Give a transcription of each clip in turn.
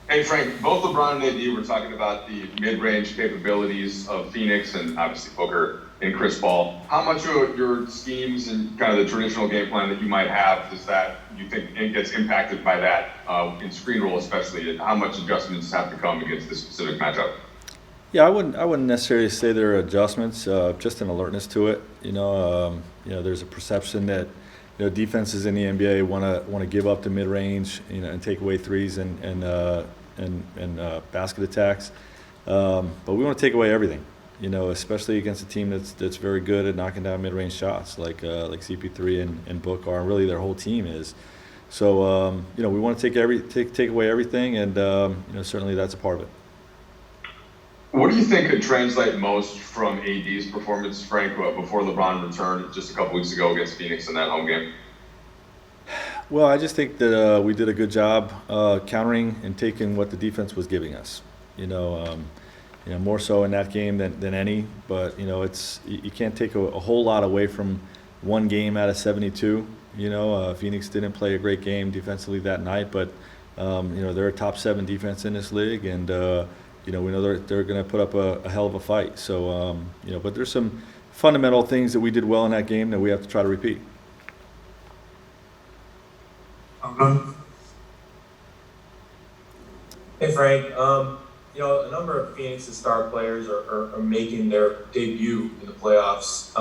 Hey Frank, both LeBron and AD were talking about the mid-range capabilities of Phoenix and obviously Booker and Chris Paul. How much of your schemes and kind of the traditional game plan that you might have does that you think it gets impacted by that in screen roll especially, and how much adjustments have to come against this specific matchup? Yeah, I wouldn't necessarily say there are adjustments, just an alertness to it. There's a perception that defenses in the NBA want to give up the mid range, and take away threes and basket attacks. But we want to take away everything. Especially against a team that's very good at knocking down mid range shots, like CP3 and Book are, and really their whole team is. So we want to take away everything, and certainly that's a part of it. What do you think could translate most from AD's performance, Frank, before LeBron returned just a couple weeks ago against Phoenix in that home game? Well, I just think that we did a good job countering and taking what the defense was giving us. More so in that game than any. But it's you can't take a whole lot away from one game out of 72. Phoenix didn't play a great game defensively that night, but they're a top seven defense in this league, and we know they're going to put up a hell of a fight. So but there's some fundamental things that we did well in that game that we have to try to repeat. Um, Hey Frank, a number of Phoenix's star players are making their debut in the playoffs.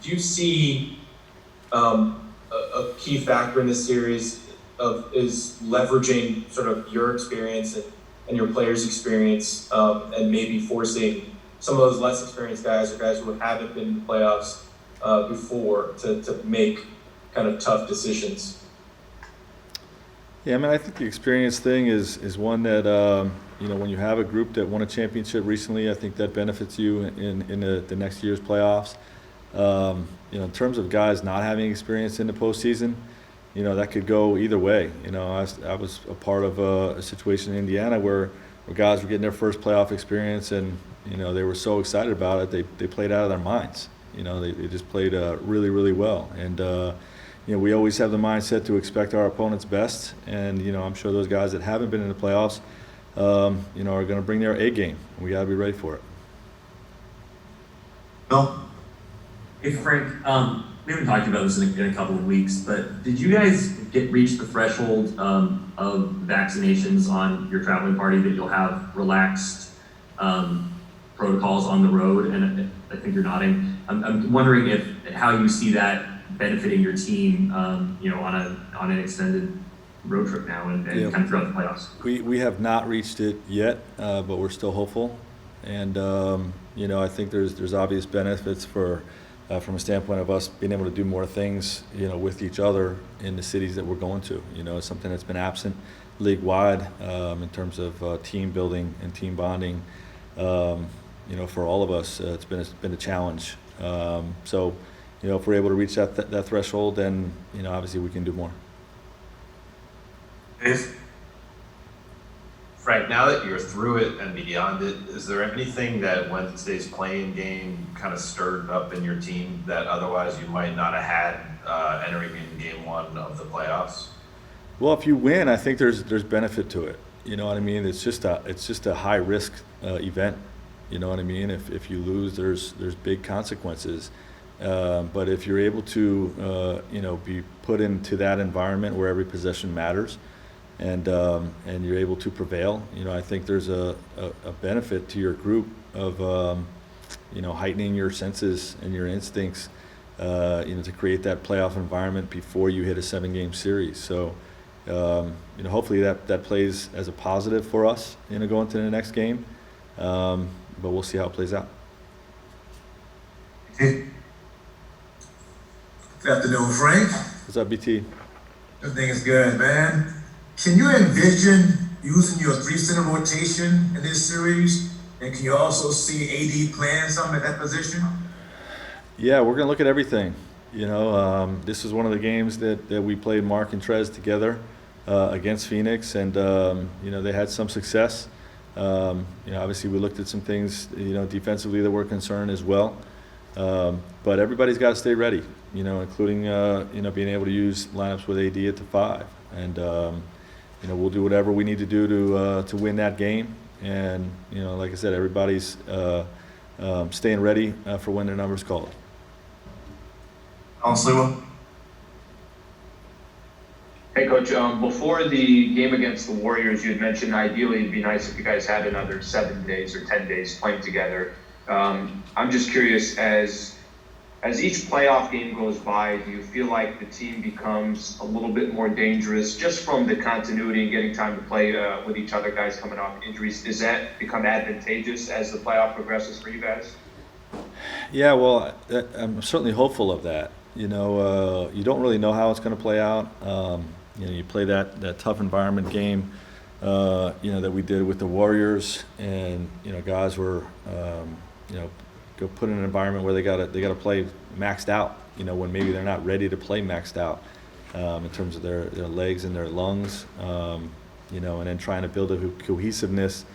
Do you see a key factor in this series is leveraging sort of your experience and your players' experience, and maybe forcing some of those less experienced guys or guys who haven't been in the playoffs before to make kind of tough decisions? Yeah, I mean, I think the experience thing is one that when you have a group that won a championship recently, I think that benefits you in the next year's playoffs. In terms of guys not having experience in the postseason, that could go either way. I was a part of a situation in Indiana where guys were getting their first playoff experience, and they were so excited about it, they played out of their minds. They just played really, really well, and we always have the mindset to expect our opponent's best, and I'm sure those guys that haven't been in the playoffs, are going to bring their A game. We got to be ready for it. no, Hey Frank, we haven't talked about this in a couple of weeks, but did you guys reach the threshold of vaccinations on your traveling party that you'll have relaxed protocols on the road? And I think you're nodding. I'm wondering how you see that benefiting your team, on an extended road trip now and Yeah. kind of throughout the playoffs. We have not reached it yet, but we're still hopeful, and I think there's obvious benefits from a standpoint of us being able to do more things with each other in the cities that we're going to. It's something that's been absent league wide, in terms of team building and team bonding. For all of us, it's been a challenge. So if we're able to reach that threshold, then obviously we can do more. Dave? Frank, now that you're through it and beyond it, is there anything that Wednesday's playing game kind of stirred up in your team that otherwise you might not have had entering in game one of the playoffs? Well, if you win, I think there's benefit to it. You know what I mean? It's just a high risk event. You know what I mean? If you lose, there's big consequences. But if you're able to be put into that environment where every possession matters, and you're able to prevail, I think there's a benefit to your group of heightening your senses and your instincts, to create that playoff environment before you hit a 7-game series. So hopefully that plays as a positive for us going to the next game, but we'll see how it plays out. Good afternoon, Frank. What's up, BT? Everything is good, man. Can you envision using your 3 center rotation in this series? And can you also see AD playing something at that position? Yeah, we're going to look at everything. This is one of the games that we played Mark and Trez together against Phoenix, and they had some success. Obviously we looked at some things defensively that were concerned as well. But everybody's got to stay ready, including being able to use lineups with AD at the 5, and we'll do whatever we need to do to win that game. And, like I said, everybody's staying ready for when their number's called. Hey, Coach, before the game against the Warriors, you had mentioned ideally it'd be nice if you guys had another 7 days or 10 days playing together. I'm just curious, as each playoff game goes by, do you feel like the team becomes a little bit more dangerous just from the continuity and getting time to play with each other, guys coming off injuries? Does that become advantageous as the playoff progresses for you guys? Yeah, well, I'm certainly hopeful of that. You don't really know how it's going to play out. You play that tough environment game, that we did with the Warriors, and guys were, go put in an environment where they gotta play maxed out. When maybe they're not ready to play maxed out in terms of their legs and their lungs. And then trying to build a cohesiveness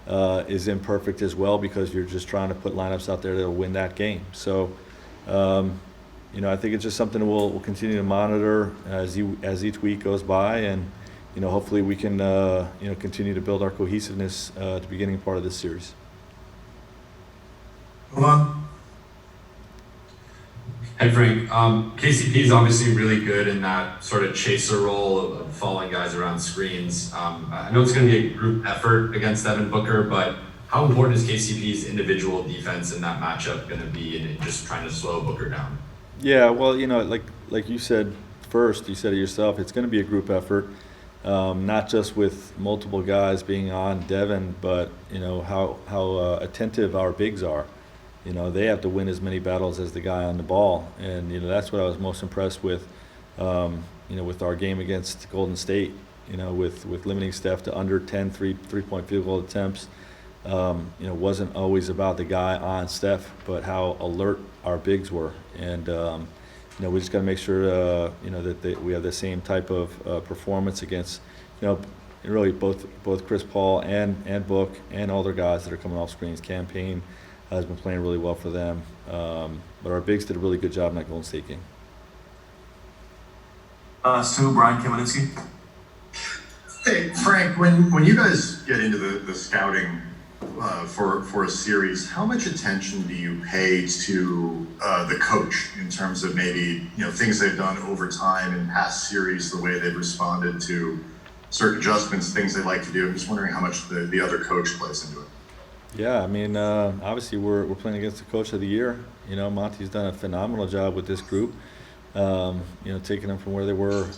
is imperfect as well, because you're just trying to put lineups out there that'll win that game. So. I think it's just something we'll continue to monitor as each week goes by, and hopefully we can continue to build our cohesiveness at the beginning part of this series. Hey Frank, KCP is obviously really good in that sort of chaser role of following guys around screens. I know it's going to be a group effort against Devin Booker, but how important is KCP's individual defense in that matchup going to be in just trying to slow Booker down? Yeah, well, like you said first, you said it yourself, it's going to be a group effort, not just with multiple guys being on Devin, but how attentive our bigs are. They have to win as many battles as the guy on the ball, and that's what I was most impressed with. With our game against Golden State, with limiting Steph to under 10 three-point field goal attempts. Wasn't always about the guy on Steph, but how alert our bigs were. And, we just got to make sure, that we have the same type of performance against, really both Chris Paul and Book and all their guys that are coming off screens. Campaign has been playing really well for them. But our bigs did a really good job in that Golden State game. Brian Kaminsky. Hey, Frank, when you guys get into the scouting for a series, how much attention do you pay to the coach in terms of maybe things they've done over time in past series, the way they've responded to certain adjustments, things they like to do? I'm just wondering how much the other coach plays into it. Yeah, I mean, obviously we're playing against the coach of the year. Monty's done a phenomenal job with this group. Taking them from where they were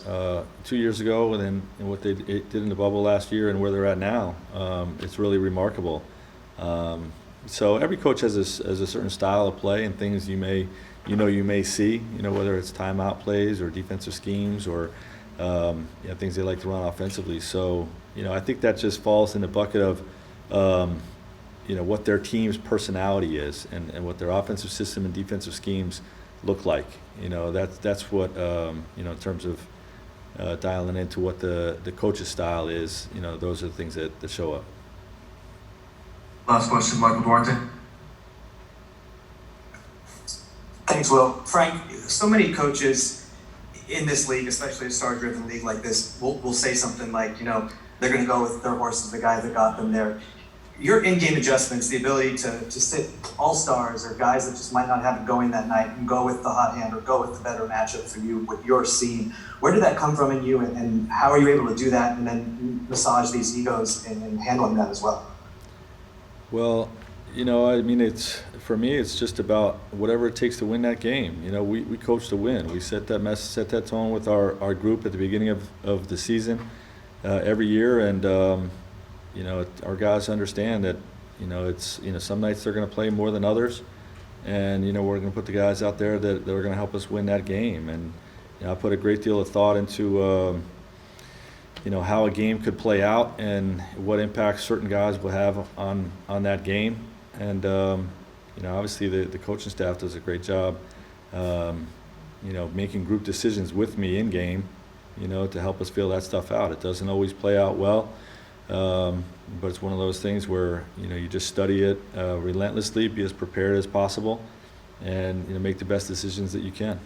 2 years ago, and then what they did in the bubble last year, and where they're at now. It's really remarkable. So every coach has a certain style of play and things you may see, whether it's timeout plays or defensive schemes or things they like to run offensively. So I think that just falls in the bucket of what their team's personality is and what their offensive system and defensive schemes look like. That's what in terms of dialing into what the coach's style is. Those are the things that show up. Last question, Michael Duarte. Thanks, Will. Frank, so many coaches in this league, especially a star-driven league like this, will say something like, they're going to go with their horses, the guy that got them there. Your in-game adjustments, the ability to sit all-stars or guys that just might not have it going that night and go with the hot hand or go with the better matchup for you, what you're seeing. Where did that come from in you, and how are you able to do that and then massage these egos and handling that as well? Well, for me, it's just about whatever it takes to win that game. We coach to win. We set that tone with our group at the beginning of the season every year, and our guys understand that it's some nights they're going to play more than others, and we're going to put the guys out there that are going to help us win that game. And I put a great deal of thought into how a game could play out and what impact certain guys will have on that game. And obviously the coaching staff does a great job making group decisions with me in game to help us feel that stuff out. It doesn't always play out well, but it's one of those things where you just study it relentlessly, be as prepared as possible, and make the best decisions that you can.